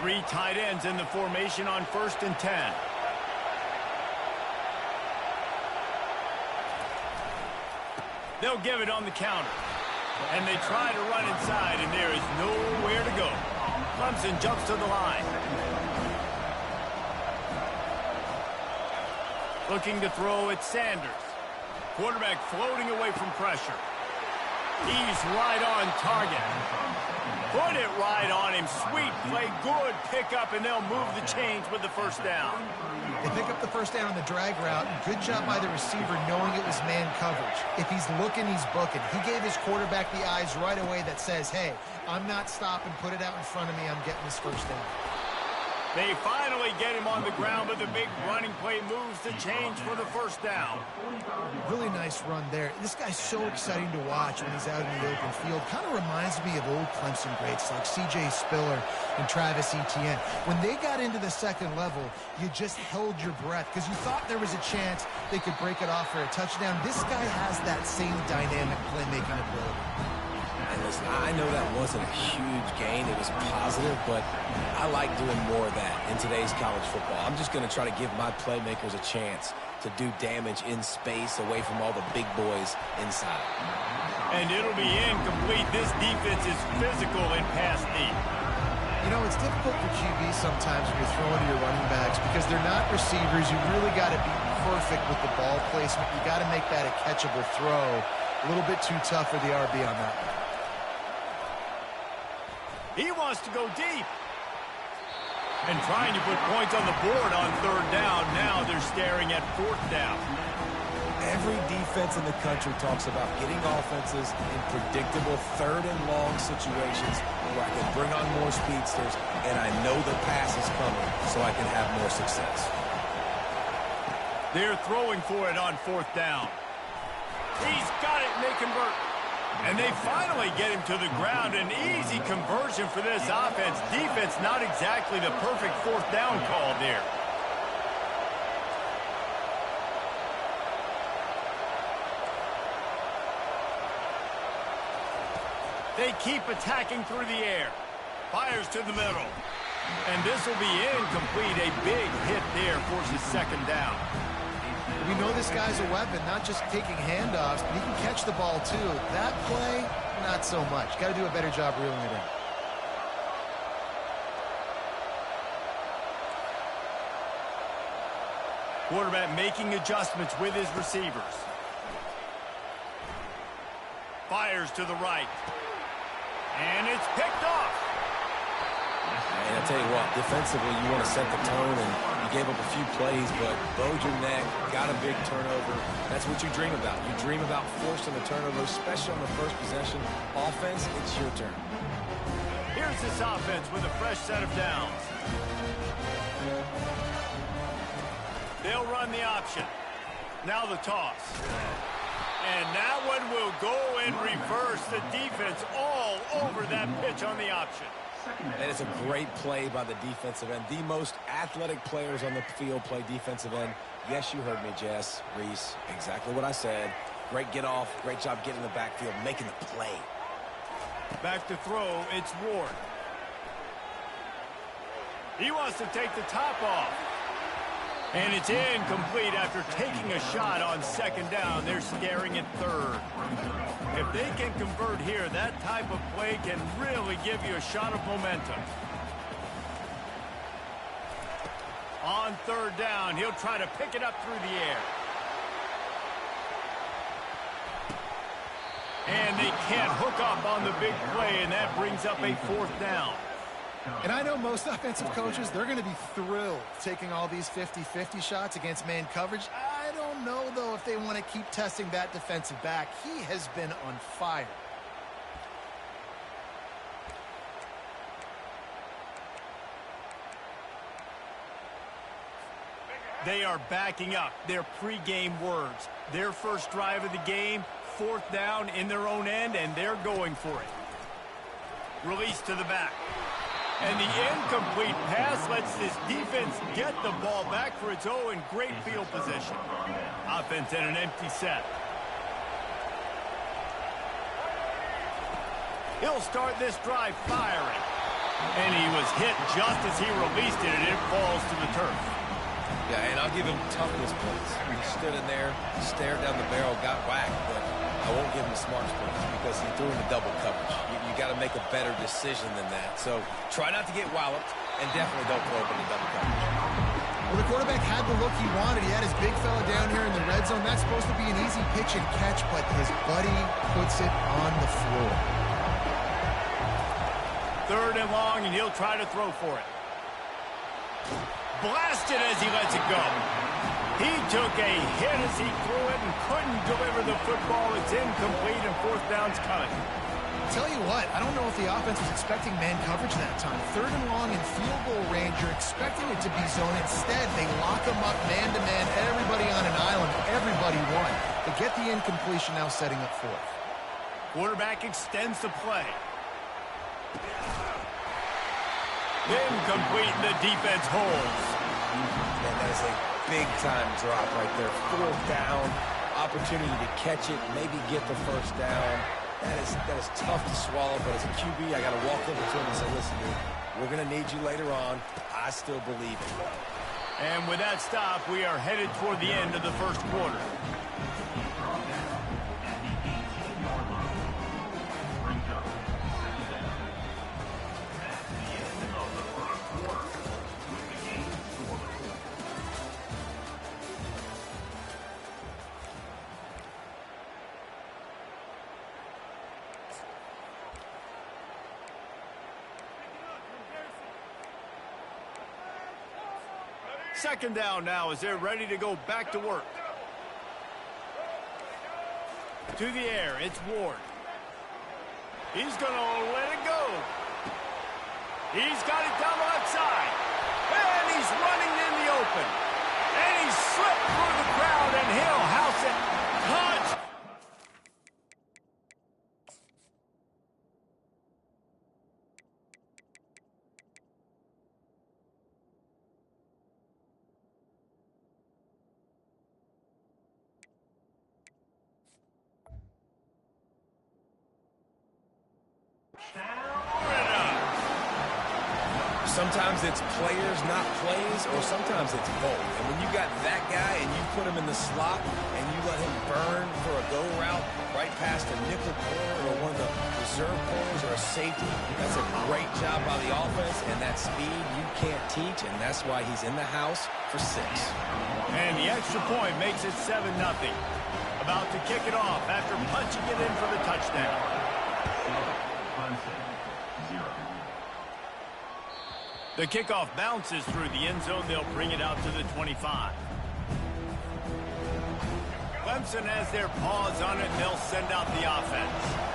Three tight ends in the formation on 1st and 10. They'll give it on the counter. And they try to run inside, and there is nowhere to go. Clemson jumps to the line. Looking to throw at Sanders. Quarterback floating away from pressure. He's right on target. Put it right on him. Sweet play, good pickup, and they'll move the chains with the first down. They pick up the first down on the drag route. Good job by the receiver knowing it was man coverage. If he's looking, he's booking. He gave his quarterback the eyes right away that says, hey, I'm not stopping. Put it out in front of me. I'm getting this first down. They finally get him on the ground, but the big running play moves the change for the first down. Really nice run there. This guy's so exciting to watch when he's out in the open field. Kind of reminds me of old Clemson greats like C.J. Spiller and Travis Etienne. When they got into the second level, you just held your breath because you thought there was a chance they could break it off for a touchdown. This guy has that same dynamic playmaking ability. And listen, I know that wasn't a huge gain. It was positive, but I like doing more of that in today's college football. I'm just going to try to give my playmakers a chance to do damage in space away from all the big boys inside. And it'll be incomplete. This defense is physical and pass deep. You know, it's difficult for QB sometimes when you're throwing to your running backs because they're not receivers. You really got to be perfect with the ball placement. You got to make that a catchable throw. A little bit too tough for the RB on that one. He wants to go deep. And trying to put points on the board on 3rd down. Now they're staring at 4th down. Every defense in the country talks about getting offenses in predictable 3rd and long situations where I can bring on more speedsters and I know the pass is coming so I can have more success. They're throwing for it on 4th down. He's got it, and they convert. And they finally get him to the ground. An easy conversion for this offense. Defense not exactly the perfect 4th down call there. They keep attacking through the air. Fires to the middle. And this will be incomplete. A big hit there forces 2nd down. We know this guy's a weapon, not just taking handoffs, but he can catch the ball too. That play, not so much. Got to do a better job reeling it in. Quarterback making adjustments with his receivers. Fires to the right. And it's picked off. And I tell you what, defensively, you want to set the tone, and you gave up a few plays, but bowed your neck, got a big turnover. That's what you dream about. You dream about forcing a turnover, especially on the first possession. Offense, it's your turn. Here's this offense with a fresh set of downs. They'll run the option. Now the toss. And that one will go in reverse. The defense all over that pitch on the option. And it's a great play by the defensive end. The most athletic players on the field play defensive end. Yes, you heard me, Jess, Reese. Exactly what I said. Great get off. Great job getting in the backfield, making the play. Back to throw. It's Ward. He wants to take the top off. And it's incomplete after taking a shot on 2nd down. They're staring at 3rd. If they can convert here, that type of play can really give you a shot of momentum. On 3rd down, he'll try to pick it up through the air. And they can't hook up on the big play, and that brings up a 4th down. And I know most offensive coaches, they're going to be thrilled taking all these 50-50 shots against man coverage. I don't know, though, if they want to keep testing that defensive back. He has been on fire. They are backing up their pregame words. Their first drive of the game, 4th down in their own end, and they're going for it. Release to the back. And the incomplete pass lets this defense get the ball back for its own. Great field position. Offense in an empty set. He'll start this drive firing. And he was hit just as he released it, and it falls to the turf. Yeah, and I'll give him toughness points. He stood in there, stared down the barrel, got whacked, but I won't give him smarts points because he threw into double coverage. You got to make a better decision than that. So try not to get walloped, and definitely don't throw up into double coverage. Well, the quarterback had the look he wanted. He had his big fella down here in the red zone. That's supposed to be an easy pitch and catch, but his buddy puts it on the floor. 3rd and long, and he'll try to throw for it. Blasted as he lets it go. He took a hit as he threw it and couldn't deliver the football. It's incomplete, and 4th down's coming. Tell you what, I don't know if the offense was expecting man coverage that time. 3rd and long in field goal range, you're expecting it to be zone. Instead, they lock him up man-to-man, everybody on an island, everybody won. They get the incompletion, now setting up 4th. Quarterback extends the play. Incomplete, the defense holds. That is a big-time drop right there. 4th down, opportunity to catch it, maybe get the 1st down. That is tough to swallow, but as a QB, I got to walk over to him and say, listen, dude, we're going to need you later on. I still believe it. And with that stop, we are headed toward the end of the 1st quarter. Second down now as they're ready to go back to work. To the air, it's Ward. He's going to let it go. He's got it down the left side. And he's running in the open. And he slipped through the crowd, and he'll house it. Touch! Sometimes it's players, not plays, or sometimes it's both. And when you got that guy and you put him in the slot and you let him burn for a go route right past a nickel corner or one of the reserve corners or a safety, that's a great job by the offense, and that speed you can't teach, and that's why he's in the house for 6. And the extra point makes it 7-0. About to kick it off after punching it in for the touchdown. The kickoff bounces through the end zone. They'll bring it out to the 25. Clemson has their paws on it. They'll send out the offense.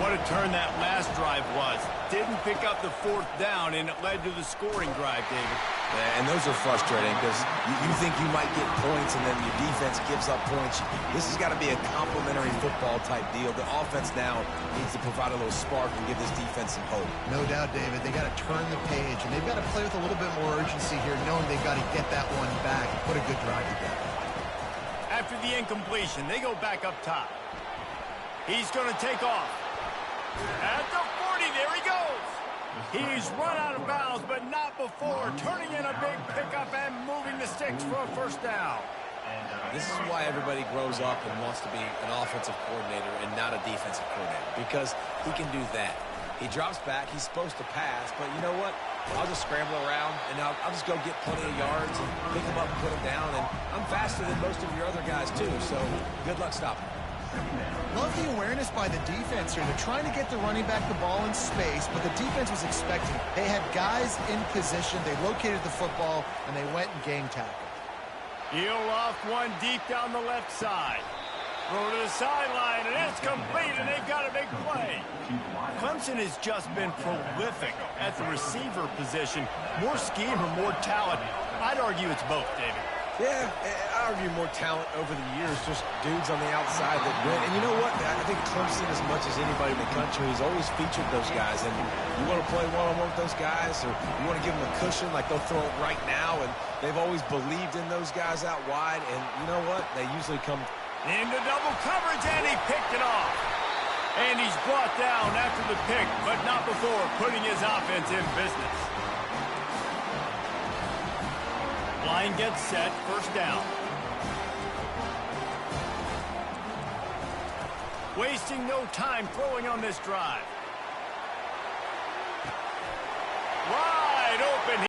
What a turn that last drive was. Didn't pick up the 4th down, and it led to the scoring drive, David. Yeah, and those are frustrating because you think you might get points and then your defense gives up points. This has got to be a complementary football type deal. The offense now needs to provide a little spark and give this defense some hope. No doubt, David. They got to turn the page, and they've got to play with a little bit more urgency here, knowing they've got to get that one back and put a good drive together. After the incompletion, they go back up top. He's going to take off. At the 40, there he goes. He's run out of bounds, but not before turning in a big pickup and moving the sticks for a 1st down. This is why everybody grows up and wants to be an offensive coordinator and not a defensive coordinator, because he can do that. He drops back. He's supposed to pass, but you know what? I'll just scramble around, and I'll just go get plenty of yards and pick him up and put him down, and I'm faster than most of your other guys, too, so good luck stopping. Love the awareness by the defense here. They're trying to get the running back the ball in space, but the defense was expecting it. They had guys in position. They located the football, and they went and gang tackled. He'll off one deep down the left side. Throw to the sideline, and it's complete, and they've got a big play. Clemson has just been prolific at the receiver position. More scheme or more talent? I'd argue it's both, David. Yeah, I argue more talent over the years, just dudes on the outside that win. And you know what? I think Clemson, as much as anybody in the country, has always featured those guys. And you want to play one-on-one with those guys, or you want to give them a cushion, like they'll throw it right now. And they've always believed in those guys out wide. And you know what? They usually come into double coverage, and he picked it off. And he's brought down after the pick, but not before putting his offense in business. Line gets set, first down. Wasting no time throwing on this drive. Wide open.